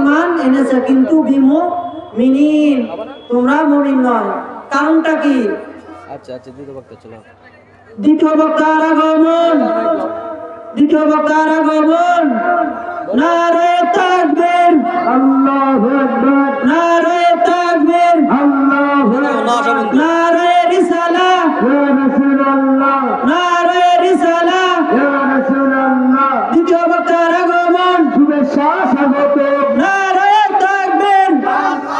ঈমান এনেছে কিন্তু বিমুমিনিন, তোমরা মুমিন নয়। কারণটা কি? আচ্ছা আচ্ছা, দ্বিতীয় বক্তা চলো। দ্বিতীয় বক্তার আগমন, দ্বিতীয় বক্তার আগমন। নারে তাকবীর, আল্লাহু আকবার। নারে তাকবীর, আল্লাহু আকবার। নারে রিসালাহ, ইয়া রাসূলুল্লাহ। নারে রিসালাহ, ইয়া রাসূলুল্লাহ। দ্বিতীয় বক্তার আগমন, শুভেচ্ছা স্বাগত। নারে তাকবীর।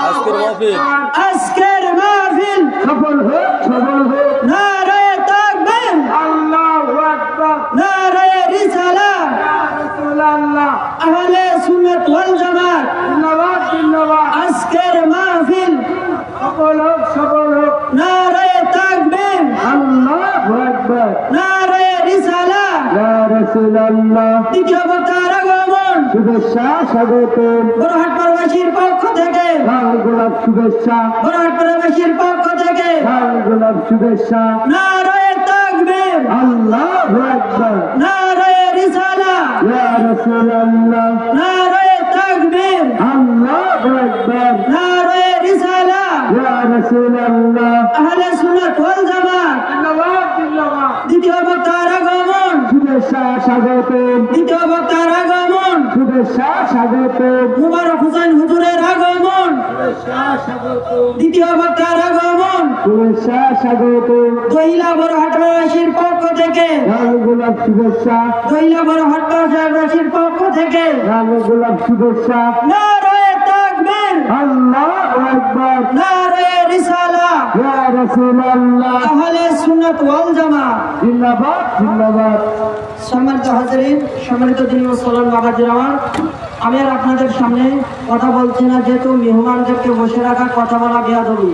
আজকের মাহফিল, আজকের মাহফিল সফল হোক, সফল হোক। নারে তাকবীর, আল্লাহু আকবার। নারে রিসালাহ, ইয়া রাসূলুল্লাহ। আহলে সুন্নাত ওয়াল জামাত জিন্দাবাদ, জিন্দাবাদ। আজকের মাহফিল সফল হোক, সফল হোক। নারে তাকবীর, আল্লাহু আকবার। নারে রিসালাহ, ইয়া রাসূলুল্লাহ। দ্বিতীয় বক্তার আগমন, শুভেচ্ছা স্বাগত। বড়হাটপুরবাসীর পক্ষ থেকে লাল গোলাপ শুভেচ্ছা। বড়হাটপুরবাসীর পক্ষ থেকে লাল গোলাপ শুভেচ্ছা। নারে তাকবীর, আল্লাহু আকবার। নারে রিসালাহ, ইয়া রাসূলুল্লাহ। নারে তাকবীর, আল্লাহু আকবার। নারে রিসালাহ, ইয়া রাসূলুল্লাহ। আহলে সুন্নাত ওয়াল জামাত জিন্দাবাদ, জিন্দাবাদ। দ্বিতীয় বক্তার আগমন, শুভেচ্ছা স্বাগত। দ্বিতীয় বক্তার আগমন, শুভেচ্ছা স্বাগত। মুবারক হোসেন হুজুরের আগমন, শুভেচ্ছা স্বাগত। দ্বিতীয় বক্তার আগমন, শুভেচ্ছা স্বাগত। দহিলা বড়হাটবাসীর পক্ষ থেকে লাল গোলাপ শুভেচ্ছা। দহিলা বড়হাটবাসীর পক্ষ থেকে লাল গোলাপ শুভেচ্ছা। নারে তাকবীর, আল্লাহু আকবার। নারে রিসালাহ, ইয়া রাসূলুল্লাহ। আহলে সুন্নাত ওয়াল জামাত জিন্দাবাদ, জিন্দাবাদ। সম্মানিত হাজিরিন, সম্মানিত দিনী মুসলমান বাবাজির আমার, আমি আর আপনাদের সামনে কথা বলছি না, যেহেতু মেহমানদেরকে বসে রাখা কথা বলা বেয়াদবি।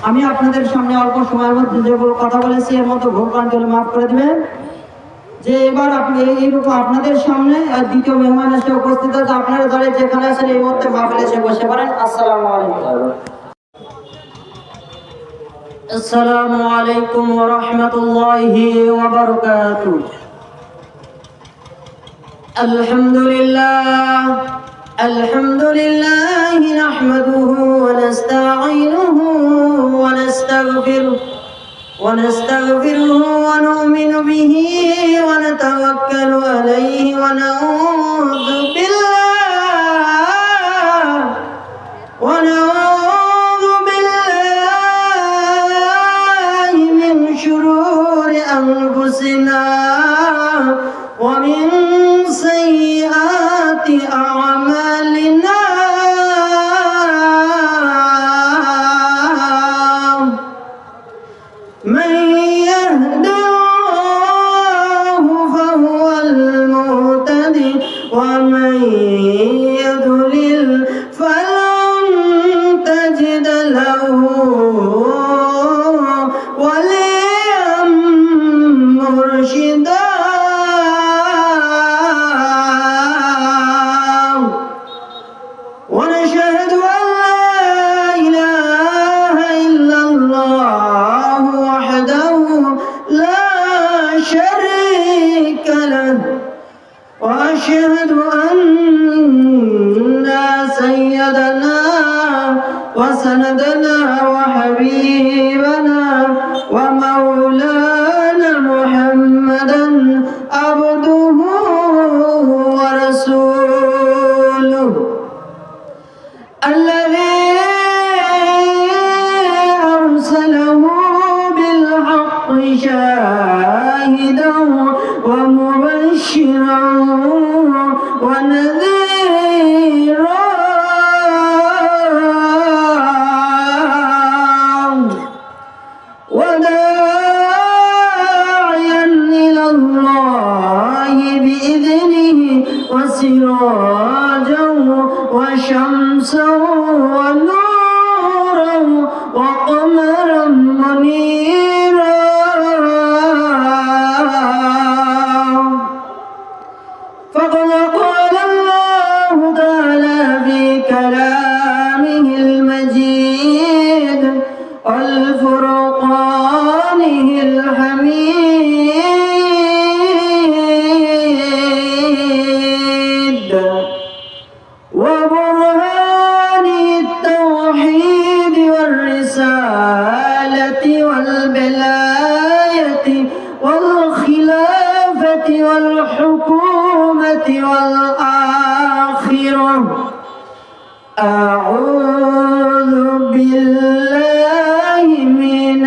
আমি আপনাদের সামনে অল্প সময়ের মধ্যে যেগুলো কথা বলেছি এর মতো ভুলভ্রান্তি হলে মাফ করে দিবেন। যে এবার আপনি এইরকম আপনাদের সামনে দ্বিতীয় মেহমান এসে উপস্থিত আছে, আপনারা দলে যেখানে আছেন এই মুহূর্তে মাহফিলে এসে বসে পারেন। আসসালামু আলাইকুম। আসসালামু আলাইকুম ওয়া রাহমাতুল্লাহি ওয়া বারাকাতুহু। আলহামদুলিল্লাহ, আলহামদুলিল্লাহি নাহমাদুহু ওয়া নাস্তাঈনুহু ওয়া নাস্তাগফিরুহু ওয়া নাস্তাগফিরুহু ওয়া নু'মিনু বিহি ওয়া নাতাওয়াক্কালু আলাইহি ওয়া নাউযু বিল্লাহি মিন শুরুরি আনফুসিনা ওয়া মিন সাইয়্যাতি আ'মালিনা। من يهد الله فهو المهتدي ومن يضلل فلن تجد له وليا مرشدا. ونشهد أن لا إله إلا الله وحده لا شريك له، وأشهد أن سيدنا وسندنا وحبيبنا ومولانا محمدا عبده ورسوله الذي أرسله بالحق شاهدا ومبشرا ونذيرا وداعيا إلى الله بإذنه وسراجا وشمسا ونورا وقمرا منيرا. فقد قال الله تعالى في كلامه المجيد والفرقانه الحميد وبرهانه والآخرة. أعوذ بالله من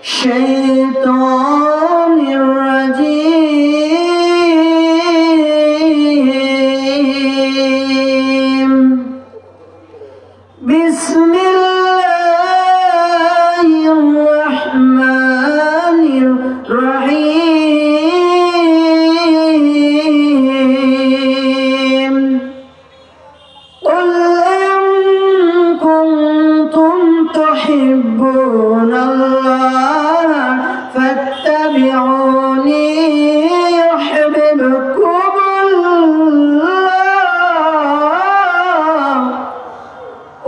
الشيطان الرجيم. بسم الله الرحمن الرحيم. قل إن كنتم تحبون الله فاتبعوني يحببكم الله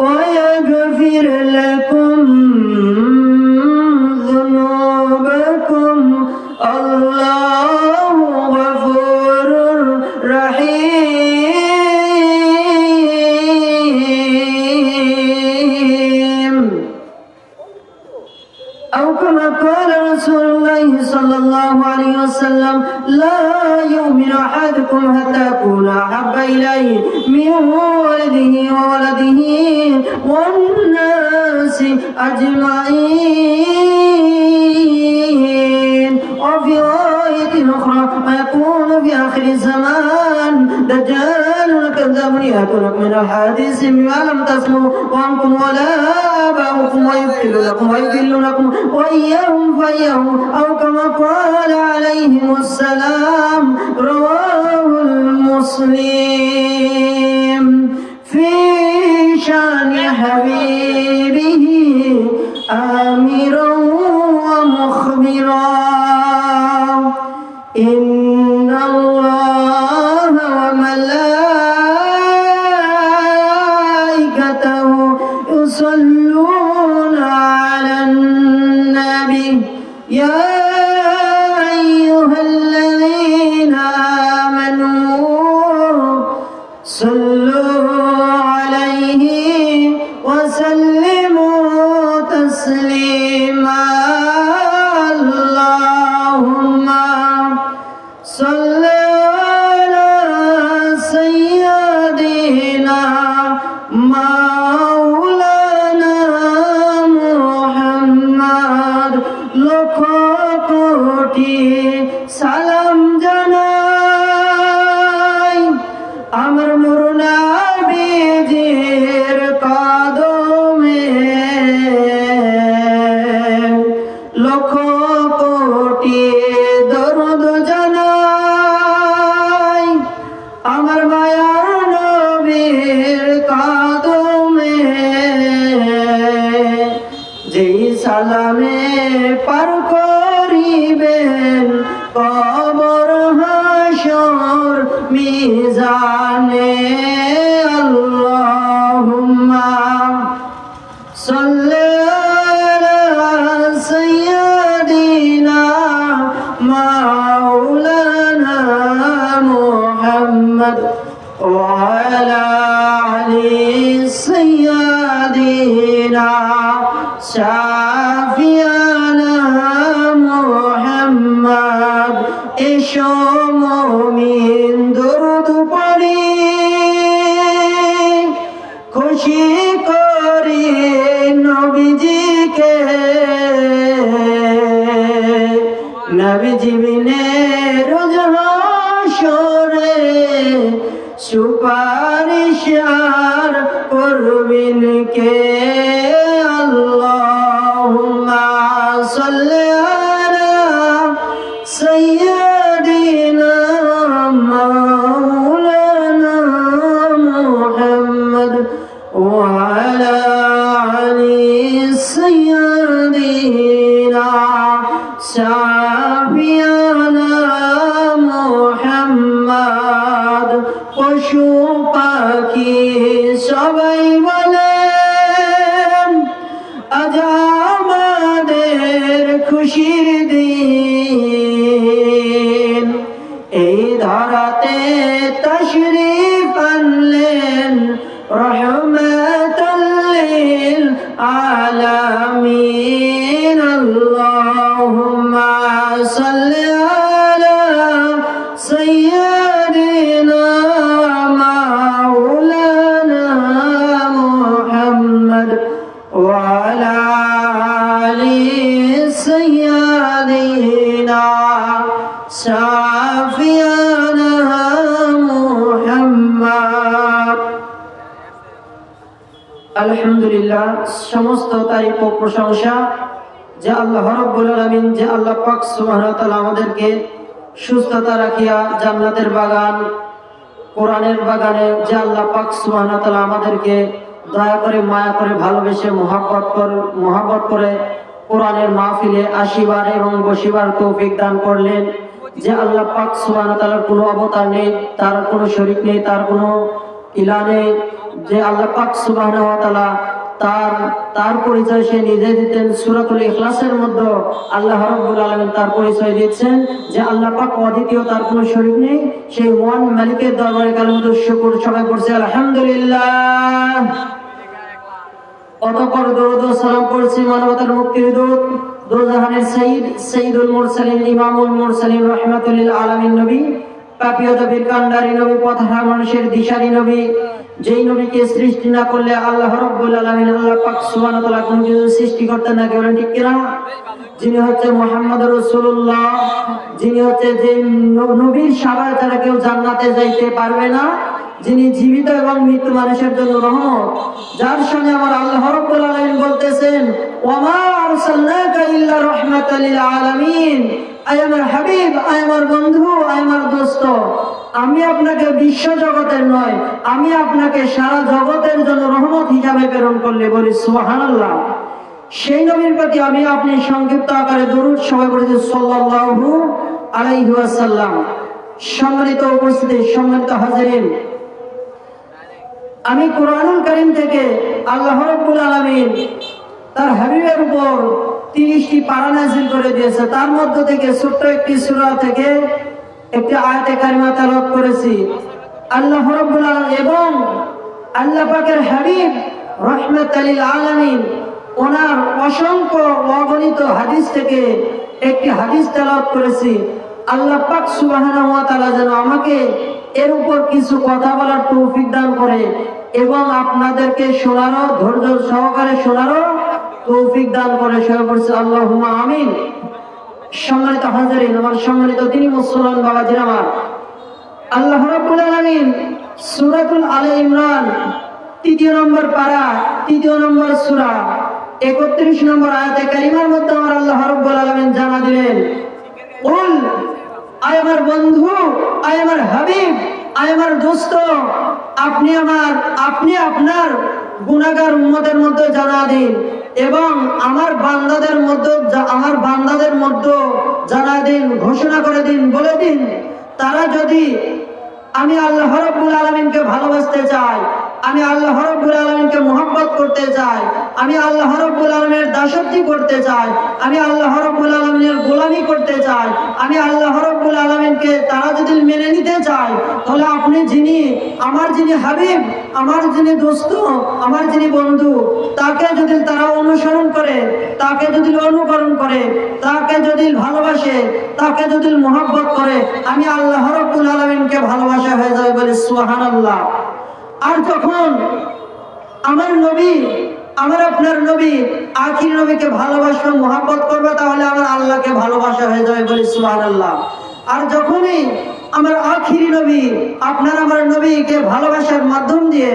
ويغفر لكم ذنوبكم. الله غفور رحيم. أو كما قال رسول الله صلى الله عليه وسلم: لا يؤمن أحدكم حتى أكون أحب إليه من ولده وولده والناس أجمعين. وفي آية أخرى: ويكون في آخر الزمان دجال كذاب يأتونكم من الحديث بما لم تسمعوا وأنتم ولا آباؤكم ويضلونكم وإياهم فإياهم. أو كما قال عليهم السلام. رواه المسلم. في شان حبيبه آمرا ومخبرا: إن الله وملائكته يصلون على النبي. يا أيها الذين آمنوا صلوا عليه وسلموا تسليما. اللهم صل على سيدنا مولانا محمد. লক্ষ কোটি সালাম জানাই আমার নবীজির কদমে। লক্ষ কোটি দরুদ জানাই আমার মায়ার নবীর কদমে। যেই সালামে পার করিবেন কবর হাসর মিজানে। আল্লাহুম্মা সাল্লি আলা সাইয়্যিদিনা মাওলানা মুহাম্মদ ওয়া আলা আলি সাইয়্যিদিনা শাফিয়ানা মুহাম্মদ। এসো মুমিন দরুদ পড়ি খুশি করি নবীজিকে। নবীজি বিনে রোজ হাসরে সুপারিশ আর করবেন কে? আল্লাহুম্মা সাল্লি আলা সাইয়্যিদিনা মাওলানা মুহাম্মদ ওয়া আলা আলি সাইয়্যিদিনা শাফিয়ানা মুহাম্মদ। পশু পাখি সবাই বলেন আজ আমাদের খুশির দিন। এই ধরাতে তশরিফ আনলেন রহমাতাল লিল আলামিন। আল্লাহুম্মা সাল্লি আলা সাইয়্যিদিনা আলহামদুলিল্লাহ, সমস্ত তারিফ ও প্রশংসা যে আল্লাহ রাব্বুল আলামিন, যে আল্লাহ পাক সুবহানাহু ওয়া তাআলা আমাদেরকে সুস্থতা রাখিয়া জান্নাতের বাগান, কোরআনের বাগানে যে আল্লাহ পাক সুবহানাহু ওয়া তাআলা আমাদেরকে দয়া করে, মায়া করে, ভালোবেসে, মহব্বত করে কোরআনের মাহফিলে আসিবার এবং বসিবার তৌফিক দান করলেন। যে আল্লাহ পাক সুবহানাহু ওয়া তাআলার কোনো অবতার নেই, তার কোনো শরীক নেই, তার কোনো ইলা নেই। যে আল্লাহ পাক সুবহানাহু ওয়া তাআলা তার পরিচয় সে নিজে দিতেন। সূরাতুল ইখলাসের মধ্যে আল্লাহ রাব্বুল আলামিন তার পরিচয় দিচ্ছেন যে আল্লাহ পাক অদ্বিতীয়, তার কোনো শরীক নেই। সেই মহান মালিকের দরবারে কালিমাতুর শুকর সবাই পড়ছে আলহামদুলিল্লাহ। অতঃপর দরুদ ও সালাম পড়ছি মানবতার মুক্তির দূত, দোজাহানের সাইয়্যিদুল মুরসালিন, ইমামুল মুরসালিন, রাহমাতুল লিল আলামিন নবী, পাপিয়া নবীর কান্ডারি নবী, পথহারা মানুষের দিশারি নবী, যেই নবীকে সৃষ্টি না করলে আল্লাহ রাব্বুল আলামিন, আল্লাহ পাক সুবহানাহু ওয়া তাআলা কোনো কিছু সৃষ্টি করতেন না। কেবল ঠিক কিনা? যিনি হচ্ছে মুহাম্মদুর রাসূলুল্লাহ, যিনি হচ্ছে যে নবীর সাহায্য ছাড়া কেউ জান্নাতে যাইতে পারবে না, যিনি জীবিত এবং মৃত্যু মানুষের জন্য রহমত, যার সঙ্গে আমার আল্লাহ রাব্বুল আলামিন বলতেছেন ওয়ামা আরসালনাকা ইল্লা রাহমাতাল লিল আলামিন। আয় আমার হাবিব, আয় আমার বন্ধু, আয় আমার দোস্ত, আমি আপনাকে বিশ্ব জগতের নয়, আমি আপনাকে সারা জগতের জন্য রহমত হিসাবে প্রেরণ করলে। বলি সুবহানাল্লাহ। সেই নবীর প্রতি আমি আপনি সংক্ষিপ্ত আকারে দরুদ সবাই পড়েছি সাল্লাল্লাহু আলাইহি ওয়াসাল্লাম। সম্মানিত উপস্থিতি, সম্মানিত হাজিরিন, আমি কোরআনুল কারীম থেকে আল্লাহ রাব্বুল আলামিন তার হাবিবের উপর 30টি পারা নাযিল করে দিয়েছে। তার মধ্য থেকে ছোট্ট একটি সূরা থেকে একটি আয়াতে কারিমা তেলাওয়াত করেছি। আল্লাহ রাব্বুল আলামিন এবং আল্লাহ পাকের হাবিব রাহমাতুল লিল আলামিন ওনার অসংখ্য অগণিত হাদিস থেকে একটি হাদিস তেলাওয়াত করেছি। আল্লাহ পাক সুবহানাহু ওয়া তাআলা যেন আমাকে এর উপর কিছু কথা বলার তৌফিক দান করে এবং আপনাদেরকে শোনারও, ধৈর্য সহকারে শোনারও তৌফিক দান করে। সবাই বলছি আল্লাহুম্মা আমিন। সম্মানিত হাজিরিন, আমার সম্মানিত তিনি মুসলমান বাবাজির আমার, আল্লাহ রাব্বুল আলামিন সূরাতুল আলে ইমরান 3 নম্বর পারা, 3 নম্বর সূরা 31 নম্বর আয়াতে কারিমার মধ্যে আমার আল্লাহ রাব্বুল আলামিন জানা দিলেন, কুল, আয় আমার বন্ধু, আয় আমার হাবিব, আয় আমার দোস্ত, আপনি আপনার গুনাহগার উম্মতের মধ্যে জানা দিন এবং আমার বান্দাদের মধ্যে জানা দিন, ঘোষণা করে দিন, বলে দিন, তারা যদি আমি আল্লাহ রাব্বুল আলামিনকে ভালোবাসতে চাই, আমি আল্লাহ রাব্বুল আলামিনকে মহব্বত করতে চাই, আমি আল্লাহ রাব্বুল আলামিনের দাসত্ব করতে চাই, আমি আল্লাহ রাব্বুল আলামিনের গোলামি করতে চাই, আমি আল্লাহ রাব্বুল আলামিনকে তারা যদি মেনে নিতে চায়, তাহলে আপনি আমার যিনি হাবিব, আমার যিনি দোস্ত, আমার যিনি বন্ধু, তাকে যদি তারা অনুসরণ করে, তাকে যদি অনুকরণ করে, তাকে যদি ভালোবাসে, তাকে যদি মহব্বত করে, আমি আল্লাহ রাব্বুল আলামিনকে ভালোবাসা হয়ে যাবে। বলে সুবহানাল্লাহ। আর যখন আমার নবী, আমার আপনার নবী, আখির নবীকে ভালোবাসবে, মহব্বত করবে, তাহলে আমার আল্লাহকে ভালোবাসা হয়ে যাবে। বলি সুবহানাল্লাহ। আর যখনই আমার আখিরি নবী, আপনার আমার নবীকে ভালোবাসার মাধ্যম দিয়ে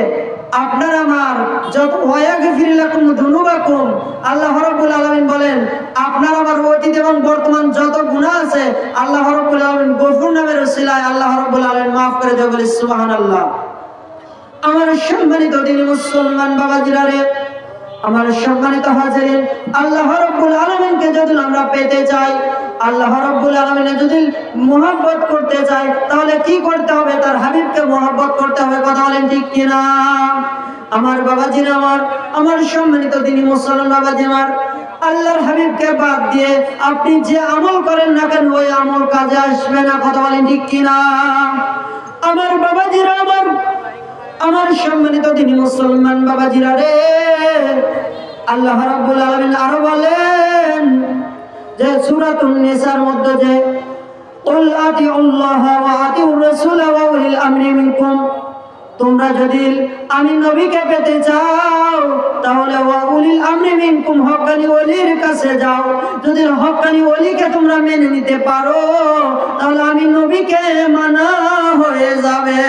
আপনার আমার যত ওয়ায়াগফির লাকুম যুনুবাকুম, আল্লাহ রাব্বুল আলামিন বলেন আপনার আমার অতীত এবং বর্তমান যত গুনাহ আছে আল্লাহ রাব্বুল আলামিন গফুর নামের ওসিলায় আল্লাহ রাব্বুল আলামিন maaf করে দেবে। বলি সুবহানাল্লাহ। আমার সম্মানিত দিনী মুসলমান বাবাজিরা রে, আমার সম্মানিত হাজিরিন, আল্লাহ রাব্বুল আলামিনকে যদি আমরা পেতে চাই, আল্লাহ রাব্বুল আলামিনের যদি মহব্বত করতে চাই, তাহলে কি করতে হবে? তার হাবিবকে মহব্বত করতে হবে। কথা বলেন ঠিক কিনা? আমার বাবাজিরা, আমার সম্মানিত দিনী মুসলমান বাবাজি আমার, আল্লাহর হাবিবকে বাদ দিয়ে আপনি যে আমল করেন না কেন ওই আমল কাজে আসবে না। কথা বলেন ঠিক কিনা? আমার বাবাজিরা, আমার সম্মানিত দিনী মুসলমান বাবাজিরা রে, আল্লাহ রাব্বুল আলামিন আরো বলেন যে সূরাতুন নিসার মধ্যে যে কুল আতিউল্লাহ ওয়া আতিউর রাসূল ওয়া উলিল আমরি মিনকুম, তোমরা যদি আমি নবীকে পেতে চাও তাহলে ওয়া উলিল আমরি মিনকুম, হক্কানি ওলির কাছে যাও। যদি হক্কানি ওলিকে তোমরা মেনে নিতে পারো তাহলে আমি নবীকে মানা হয়ে যাবে।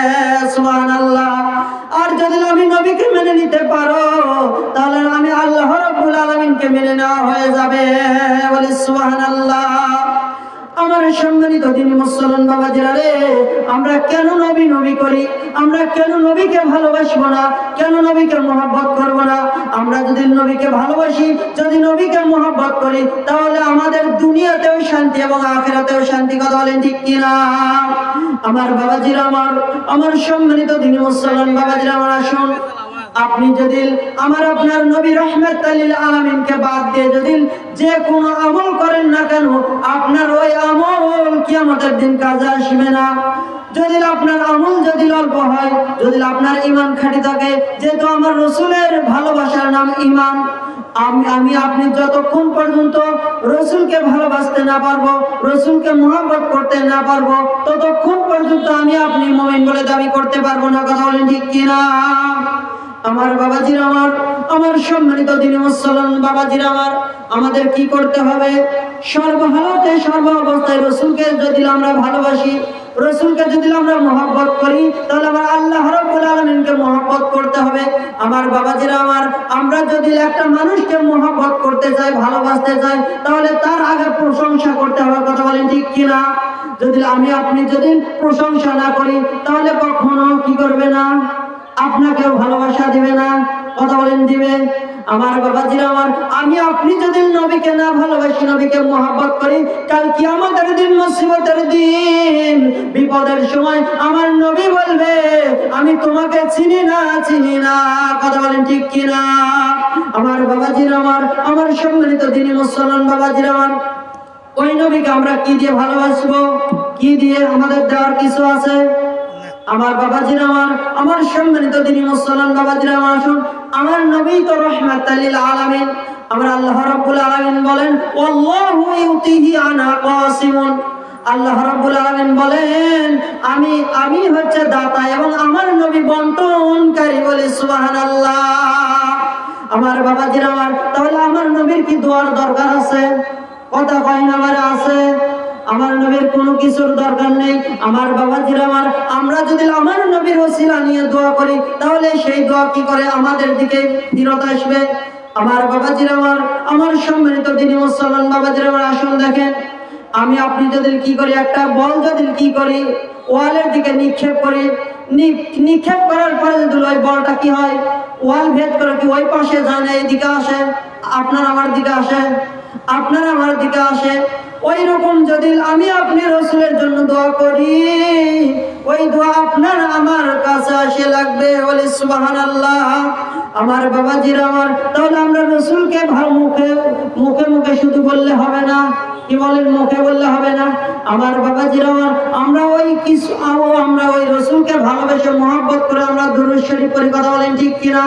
সুবহানাল্লাহ। আর যদি আমি নবীকে মেনে নিতে পারো তাহলে আমি আল্লাহ রাব্বুল আলামিনকে মেনে নেওয়া হয়ে যাবে। বলে সুবহানাল্লাহ। আমার সম্মানিত দিনী মুসলমান বাবাজিরা রে, আমরা কেন নবী নবী করি? আমরা কেন নবীকে ভালোবাসবো না? কেন নবীকে মহব্বত করব না? আমরা যদি নবীকে ভালোবাসি, যদি নবীকে মহব্বত করি, তাহলে আমাদের দুনিয়াতেও শান্তি এবং আখিরাতেও শান্তি। কথা বলেন ঠিক কিনা? আমার বাবাজিরা, আমার সম্মানিত দিনী মুসলমান বাবাজিরা, আমার আসুন, আপনি যদি আপনার নবী রাহমাতুল লিল আলামিনকে বাদ দিয়ে যদি যে কোনো আমল করেন না কেন, আপনার ওই আমল কিয়ামতের দিন কাজে আসবে না। যদি আপনার আমল যদি অল্প হয়, যদি আপনার ঈমান খাঁটি থাকে, যেহেতু আমার রাসূলের ভালোবাসার নাম ঈমান, আমি আপনি যতক্ষণ পর্যন্ত রাসূলকে ভালোবাসতে না পারবো, রাসূলকে মহব্বত করতে না পারবো, ততক্ষণ পর্যন্ত আমি আপনি মুমিন বলে দাবি করতে পারবো না। কথা বলেন ঠিক কিনা? আমার বাবাজিরা, আমার সম্মানিত দিনী মুসলমান বাবাজিরা, আমাদের কি করতে হবে? সর্বহালতে সর্ব অবস্থায় রাসূলকে যদি আমরা ভালোবাসি, রাসূলকে যদি আমরা মহব্বত করি, তাহলে আমার আল্লাহ রাব্বুল আলামিনকে মহব্বত করতে হবে। আমার বাবাজিরা, আমরা যদি একটা মানুষকে মহব্বত করতে চাই, ভালোবাসতে চাই, তাহলে তার আগে প্রশংসা করতে হবে। কথা বলেন ঠিক কিনা? যদি আমি আপনি যদি প্রশংসা না করি, তাহলে কখনো কি করবে না? আপনাকেও ভালোবাসা দিবে না। কথা বলেন দিবে? আমার বাবাজিরা, আমি আপনি যদি নবীকে না ভালোবাসি, নবীকে মহব্বত করি, কাল কিয়ামতের দিন, মুসিবতের দিন, বিপদের সময় আমার নবী বলবে আমি তোমাকে চিনি না, চিনি না। কথা বলেন ঠিক কিনা? আমার বাবাজিরা, আমার সম্মানিত দিনী মুসলমান বাবাজিরা, ওই নবীকে আমরা কি দিয়ে ভালোবাসবো? কি দিয়ে? আমাদের দেওয়ার কিছু আছে? আমার বাবাজিরা, আমার সম্মানিত দিনী মুসলমান বাবাজিরা, আসুন, আমার নবী তো রাহমাতুল লিল আলামিন। আমার আল্লাহ রাব্বুল আলামিন বলেন, আল্লাহু ইউতিহি আনা কাসিমুন। আল্লাহ রাব্বুল আলামিন বলেন, আমি হচ্ছে দাতা এবং আমার নবী বন্টনকারী। বলে সুবহানাল্লাহ। আমার বাবাজিরা, তাহলে আমার নবীর কি দোয়ার দরকার আছে? কথা কয় না? আমার আছে। আমার নবীর কোনো কিছুর দরকার নেই। আমার বাবাজিরা, আমরা যদি আমার নবীর ওসিলা নিয়ে দোয়া করি, তাহলে সেই দোয়া কি করে আমাদের দিকে ফিরত আসবে? আমার বাবাজিরা, আমার সম্মানিত দিনী মুসলমান বাবাজিরা, আসুন দেখেন, আমি আপনি যদি কি করি, একটা বল যদি কি করি, ওয়ালের দিকে নিক্ষেপ করি, নিক্ষেপ করার পরে যদি ওই বলটা কি হয়, ওয়াল ভেদ করে কি ওই পাশে জানে, এইদিকে আসে, আপনার আমার দিকে আসে, আপনার আমার দিকে আসে। ওই রকম যদি আমি আপনি রাসূলের জন্য দোয়া করি, ওই দোয়া আপনার আমার কাছে আসে লাগবে। বলে সুবহানাল্লাহ। আমার বাবাজিরা, তাহলে আমরা রাসূলকে মুখে মুখে শুধু বললে হবে না। কি বলেন? মুখে বললে হবে না। আমার বাবাজিরা, আমরা ওই রাসূলকে ভালোবেসে মহব্বত করে আমরা দুরূদ শরীফ পড়ি। কথা বলেন ঠিক কিনা?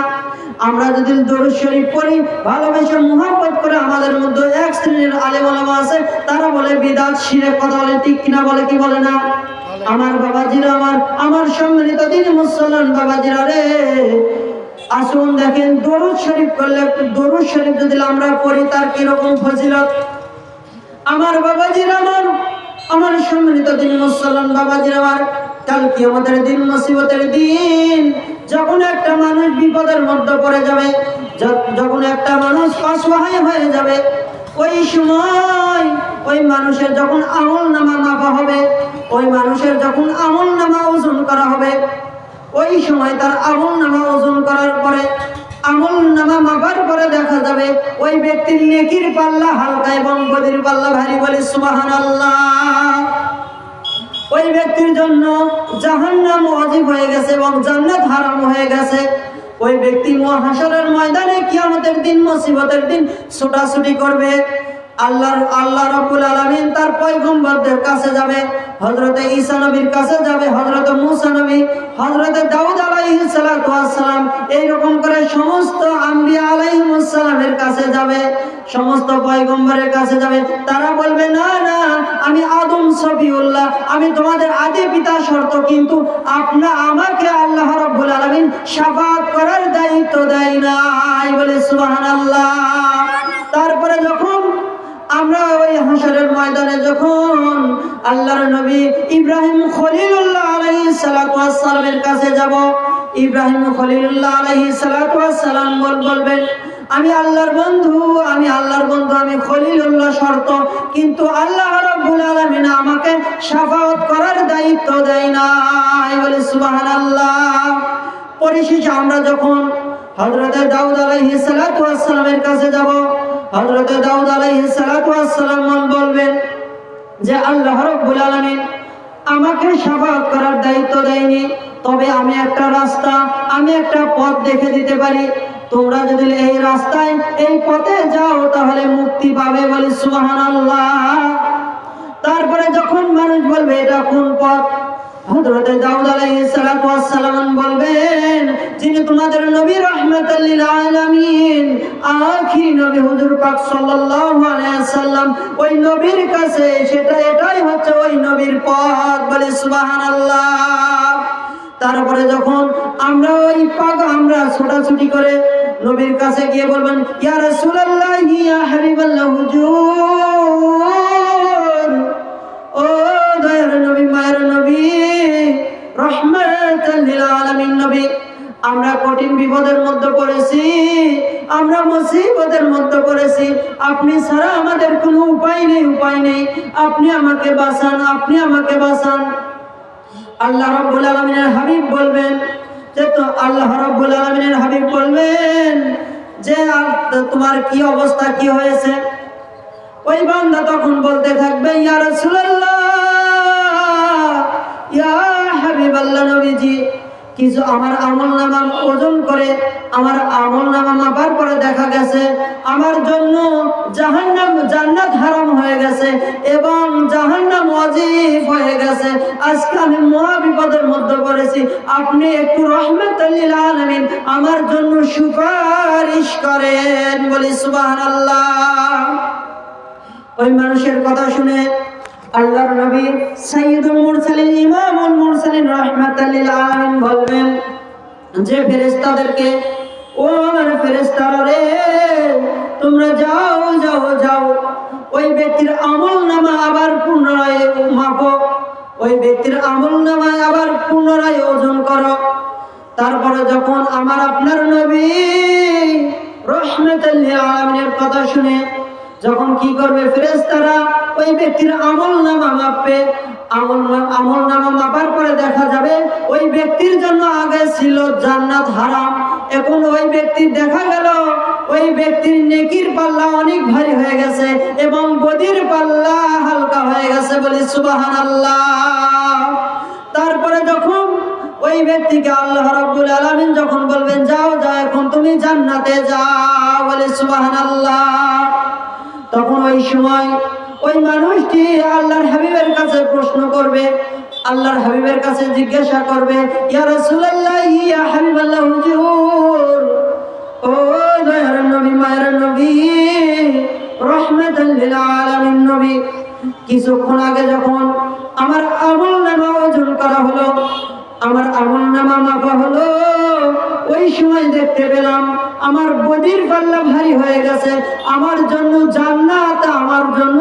আমরা যদি দুরূদ শরীফ পড়ি, ভালোবেসে মহব্বত করে, আমাদের মধ্যে এক শ্রেণীর আলেম ওলামা আছে, তারা বলে বিদআত, শিরক। কথা বলে ঠিক কিনা? বলে কি বলে না? আমার বাবাজিরা, আমার সম্মানিত দিনী মুসলমান বাবাজিরা রে, আসুন দেখেন, দরুদ শরীফ করলে, দরুদ শরীফ যদি আমরা পড়ি, তার কিরকম ফজিলত। আমার বাবাজিরা, আমার সম্মানিত দিনী মুসলমান বাবাজিরা, কাল কিয়ামতের দিন, মুসিবতের দিন, যখন একটা মানুষ বিপদের মধ্যে পড়ে যাবে, যখন একটা মানুষ অসহায় হয়ে যাবে, ওই সময় ওই মানুষের যখন আমলনামা মাপা হবে, ওই মানুষের যখন আমলনামা ওজন করা হবে, ওই সময় তার আমলনামা ওজন করার পরে, আমলনামা মাপার পরে দেখা যাবে ওই ব্যক্তির নেকির পাল্লা হালকা এবং বদির পাল্লা ভারী। বলে সুবহানাল্লাহ। ওই ব্যক্তির জন্য জাহান্নাম ওয়াজিব হয়ে গেছে এবং জান্নাত হারাম হয়ে গেছে। ওই ব্যক্তি হাশরের ময়দানে কিয়ামতের দিন, মুসিবতের দিন ছোটাছুটি করবে। আল্লাহ রাব্বুল আলামিন তার পয়গম্বরদের কাছে যাবে, হযরতে ঈসা নবীর কাছে যাবে, হযরতে মূসা নবী, হযরতে দাউদ আলাইহিস সালাতু ওয়াস সালাম, এই রকম করে সমস্ত আম্বিয়া আলাইহিস সালামের কাছে যাবে, সমস্ত পয়গম্বরের কাছে যাবে। তারা বলবে, না না, আমি আদম সফিউল্লাহ, আমি তোমাদের আদি পিতা শর্ত, কিন্তু আমাকে আল্লাহ রাব্বুল আলামিন শাফাআত করার দায়িত্ব দেয় নাই। বলে সুবহানাল্লাহ। তারপরে যখন আমরা ওই হাশরের ময়দানে যখন আল্লাহর নবী ইব্রাহিম খলিলুল্লাহ আলাইহিস সালাতু ওয়াস সালামের কাছে যাব, ইব্রাহিম খলিলুল্লাহ আলাইহিস সালাতু ওয়াস সালাম বলবেন, আমি আল্লাহর বন্ধু, আমি খলিলুল্লাহ শর্ত, কিন্তু আল্লাহ রাব্বুল আলামিন আমাকে শাফাআত করার দায়িত্ব দেয় নাই। বলে সুবহানাল্লাহ। পরিশেষে আমরা যখন হযরত দাউদ আলাইহিস সালাতু ওয়াস সালামের কাছে যাব, হযরত দাউদ আলাইহিস সালাতু ওয়াস সালাম বলবেন যে আল্লাহ রাব্বুল আলামিন আমাকে শাফাআত করার দায়িত্ব দেয়নি, তবে আমি একটা রাস্তা, আমি একটা পথ দেখে দিতে পারি, তোমরা যদি এই রাস্তায় এই পথে যাও তাহলে মুক্তি পাবে। বলি সুবহানাল্লাহ। তারপরে যখন মানুষ বলবে এটা কোন পথ, হযরত দাউদ আলাইহিস সালাতু ওয়াস সালাম বলবেন, যিনি তোমাদের নবী রাহমাতাল লিল আলামিন, আখির নবী হুজুর পাক সাল্লাল্লাহু আলাইহি ওয়াসাল্লাম, ওই নবীর কাছে এটাই হচ্ছে ওই নবীর পথ। বলে সুবহানাল্লাহ। তারপরে যখন আমরা আমরা ছোটাছুটি করে নবীর কাছে গিয়ে বলবেন, ইয়া রাসূলুল্লাহ, ইয়া হাবিবাল্লাহ, হুজুর, ও দয়ার নবী, মায়ের নবী, রাহমাতাল লিল আলামিন নবী, আমরা কঠিন বিপদের মধ্যে পড়েছি, আমরা মুসিবতের মধ্যে পড়েছি, আপনি ছাড়া আমাদের কোনো উপায় নেই, আপনি আমাকে বাঁচান। আল্লাহ রাব্বুল আলামিনের হাবিব বলবেন যে তোমার কি অবস্থা, কি হয়েছে? ওই বান্দা তখন বলতে থাকবে, ইয়া রাসূলুল্লাহ, ইয়া হাবিবাল্লাহ, নবীজি, কিছু আমার আমলনামা ওজন করে আমার আমলনামা মাপার পরে দেখা গেছে আমার জন্য জান্নাত হারাম হয়ে গেছে এবং জাহান্নাম ওয়াজিব হয়ে গেছে। আজকে আমি মহা বিপদের মধ্যে পড়েছি, আপনি একটু রাহমাতাল লিল আলামিন আমার জন্য সুপারিশ করেন। বলি সুবহানাল্লাহ। ওই মানুষের কথা শুনে আল্লাহর নবী সাইয়্যিদুল মুরসালিন, ইমামুল মুরসালিন রাহমাতাল লিল আলামিন বলবেন যে ফেরেশতাদেরকে, ও আমার ফেরেশতারা রে, তোমরা যাও, ওই ব্যক্তির আমলনামা আবার পুনরায় মাপো, ওই ব্যক্তির আমলনামা আবার পুনরায় ওজন করো। তারপরে যখন আমার আপনার নবী রাহমাতাল লিল আলামিনের কথা শুনে যখন কি করবে, ফেরেশতারা ওই ব্যক্তির আমলনামা মাপবে, আমলনামা মাপার পরে দেখা যাবে ওই ব্যক্তির জন্য আগে ছিল জান্নাত হারাম, এখন ওই ব্যক্তির দেখা গেল ওই ব্যক্তির নেকির পাল্লা অনেক ভারী হয়ে গেছে এবং বদির পাল্লা হালকা হয়ে গেছে। বলি সুবহানাল্লাহ। তারপরে যখন ওই ব্যক্তিকে আল্লাহ রাব্বুল আলামিন যখন বলবেন, যাও এখন তুমি জান্নাতে যাও। বলি সুবহানাল্লাহ। তখন ওই সময় ওই মানুষটি আল্লাহর হাবিবের কাছে প্রশ্ন করবে, আল্লাহর হাবিবের কাছে জিজ্ঞাসা করবে, ইয়া রাসূলুল্লাহ, ইয়া হাবিবাল্লাহ, হুজুর, ও দয়ার নবী, মায়ের নবী, রাহমাতাল লিল আলামিন নবী, কিছুক্ষণ আগে যখন আমার আমলনামা ওজন করা হলো, আমার আমলনামা মাপা হলো, ওই সময় দেখতে পেলাম আমার বদির পাল্লা ভারী হয়ে গেছে, আমার জন্য জান্নাত, আমার জন্য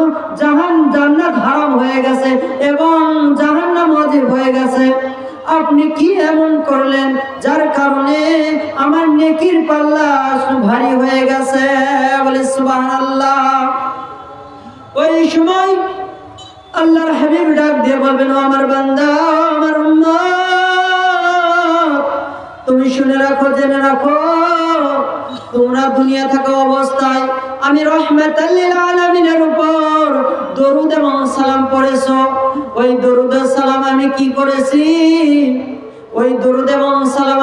জান্নাত হারাম হয়ে গেছে এবং জাহান্নাম ওয়াজিব হয়ে গেছে। আপনি কি এমন করলেন যার কারণে আমার নেকির পাল্লা ভারী হয়ে গেছে? বলে সুবহানাল্লাহ। ওই সময় আল্লাহর হাবিব ডাক দিয়ে বলবেন, ও আমার বান্দা, আমার উম্মত, তুমি শুনে রাখো, জেনে রাখো, তোমরা দুনিয়া থাকা অবস্থায় আমি রাহমাতাল লিল আলামিনের উপর দরুদ এবং সালাম পড়েছো। ওই দরুদ সালাম আমি কি করেছি? ওই দরুদ এবং সালাম